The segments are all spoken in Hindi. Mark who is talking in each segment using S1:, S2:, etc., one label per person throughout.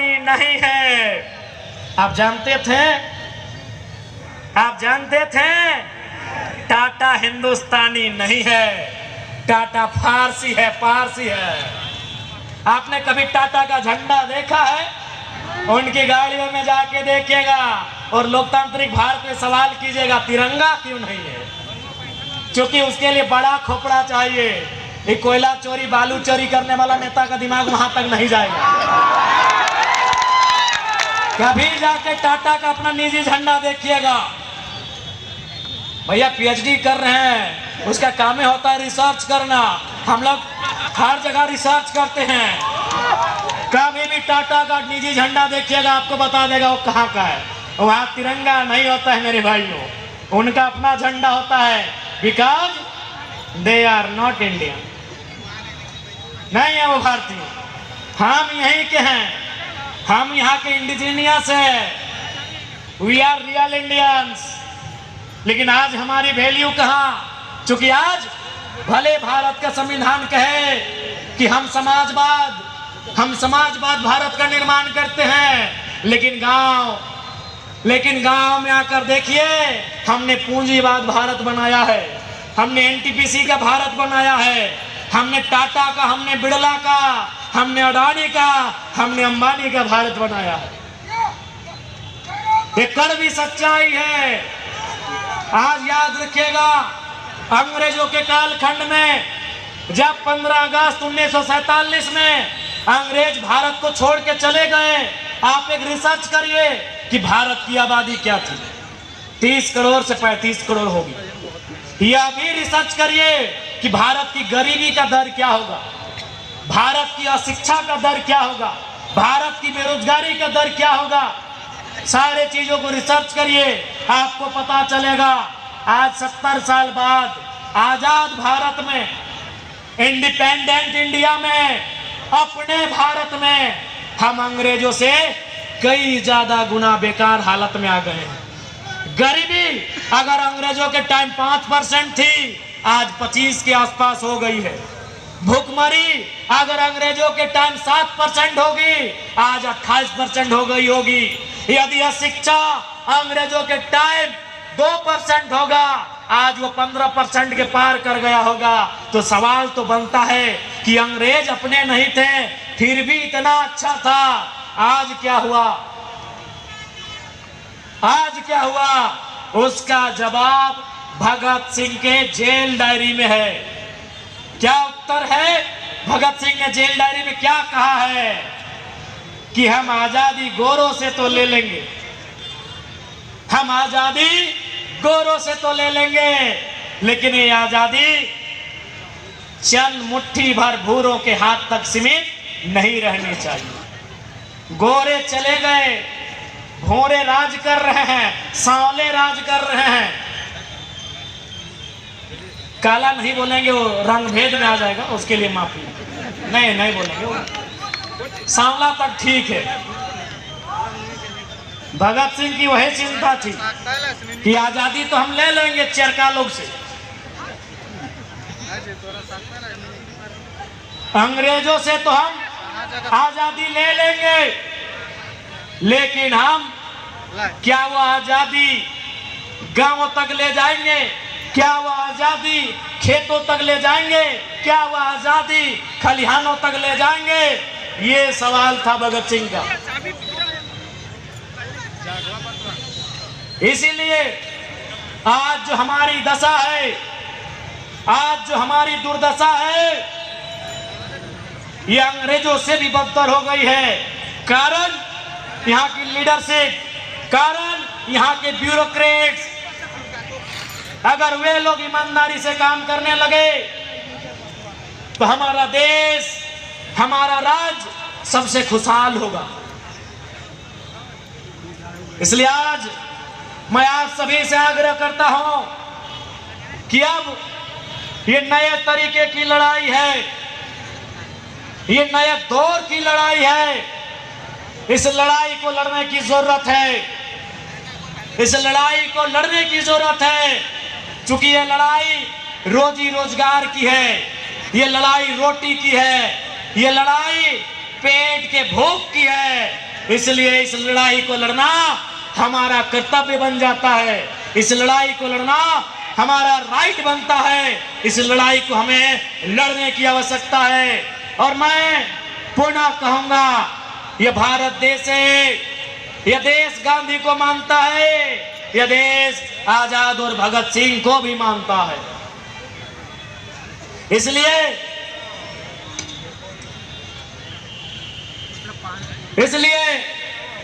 S1: हिंदुस्तानी नहीं है। आप जानते थे टाटा हिंदुस्तानी नहीं है, टाटा फारसी है, पारसी है। आपने कभी टाटा का झंडा देखा है? उनकी गाड़ियों में जाके देखिएगा और लोकतांत्रिक भारत में सवाल कीजिएगा तिरंगा क्यों नहीं है? क्योंकि उसके लिए बड़ा खोपड़ा चाहिए। ये कोयला चोरी, बालू चोरी करने वाला नेता का दिमाग वहां तक नहीं जाएगा। कभी जाके टाटा का अपना निजी झंडा देखिएगा। भैया पीएचडी कर रहे हैं, उसका काम ही होता है रिसर्च करना। हम लोग हर जगह रिसर्च करते हैं। कभी भी टाटा का निजी झंडा देखिएगा, आपको बता देगा वो कहाँ का है। वहां तिरंगा नहीं होता है मेरे भाइयों, उनका अपना झंडा होता है। Because they are not Indian, नहीं है वो भारतीय। हम यहीं के हैं, हम यहाँ के इंडिजीनियस है, वी आर रियल इंडियंस। लेकिन आज हमारी वैल्यू कहाँ? क्योंकि आज भले भारत का संविधान कहे कि हम समाजवाद भारत का निर्माण करते हैं, लेकिन गांव में आकर देखिए, हमने पूंजीवाद भारत बनाया है, हमने एनटीपीसी का भारत बनाया है, हमने टाटा का, हमने बिड़ला का, हमने अडानी का, हमने अंबानी का भारत बनाया है। ये कड़वी सच्चाई है। आज याद रखिएगा, अंग्रेजों के कालखंड में जब 15 अगस्त 1947 में अंग्रेज भारत को छोड़ के चले गए, आप एक रिसर्च करिए कि भारत की आबादी क्या थी। 30 करोड़ से 35 करोड़ होगी। यह भी रिसर्च करिए कि भारत की गरीबी का दर क्या होगा, भारत की अशिक्षा का दर क्या होगा, भारत की बेरोजगारी का दर क्या होगा। सारे चीजों को रिसर्च करिए, आपको पता चलेगा। आज 70 साल बाद आजाद भारत में, इंडिपेंडेंट इंडिया में, अपने भारत में हम अंग्रेजों से कई ज्यादा गुना बेकार हालत में आ गए हैं। गरीबी अगर अंग्रेजों के टाइम 5% थी, आज 25 के आसपास हो गई है। भूखमरी अगर अंग्रेजों के टाइम 7% होगी, आज 28% हो गई होगी। यदि शिक्षा अंग्रेजों के टाइम 2% होगा, आज वो 15% के पार कर गया होगा। तो सवाल तो बनता है कि अंग्रेज अपने नहीं थे, फिर भी इतना अच्छा था। आज क्या हुआ? उसका जवाब भगत सिंह के जेल डायरी में है। क्या उत्तर है? भगत सिंह ने जेल डायरी में क्या कहा है कि हम आजादी गोरों से तो ले लेंगे, हम आजादी गोरों से तो ले लेंगे, लेकिन ये आजादी चंद मुट्ठी भर भूरों के हाथ तक सीमित नहीं रहनी चाहिए। गोरे चले गए, भोरे राज कर रहे हैं, सांवले राज कर रहे हैं। काला नहीं बोलेंगे, वो रंग भेद में आ जाएगा, उसके लिए माफी। नहीं बोलेंगे, सांवला तक ठीक है। भगत सिंह की वही चिंता थी कि आजादी तो हम ले लेंगे चरका लोग से, अंग्रेजों से तो हम आजादी ले लेंगे, लेकिन हम क्या वो आजादी गांवों तक ले जाएंगे? क्या वो आजादी खेतों तक ले जाएंगे? क्या वो आजादी खलिहानों तक ले जाएंगे? ये सवाल था भगत सिंह का। इसीलिए आज जो हमारी दशा है, आज जो हमारी दुर्दशा है, ये अंग्रेजों से भी बदतर हो गई है। कारण यहाँ की लीडरशिप, कारण यहाँ के ब्यूरोक्रेट्स। अगर वे लोग ईमानदारी से काम करने लगे तो हमारा देश, हमारा राज्य सबसे खुशहाल होगा। इसलिए आज मैं आप सभी से आग्रह करता हूं कि अब ये नए तरीके की लड़ाई है, ये नए दौर की लड़ाई है। इस लड़ाई को लड़ने की जरूरत है, इस लड़ाई को लड़ने की जरूरत है, क्योंकि ये लड़ाई रोजी रोजगार की है, ये लड़ाई रोटी की है, ये लड़ाई पेट के भूख की है, इसलिए इस लड़ाई को लड़ना हमारा कर्तव्य बन जाता है। इस लड़ाई को लड़ना हमारा राइट बनता है। इस लड़ाई को हमें लड़ने की आवश्यकता है। और मैं पुनः कहूंगा, यह भारत देश है, यह देश गांधी को मानता है, यह देश आजाद और भगत सिंह को भी मानता है। इसलिए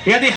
S1: यदि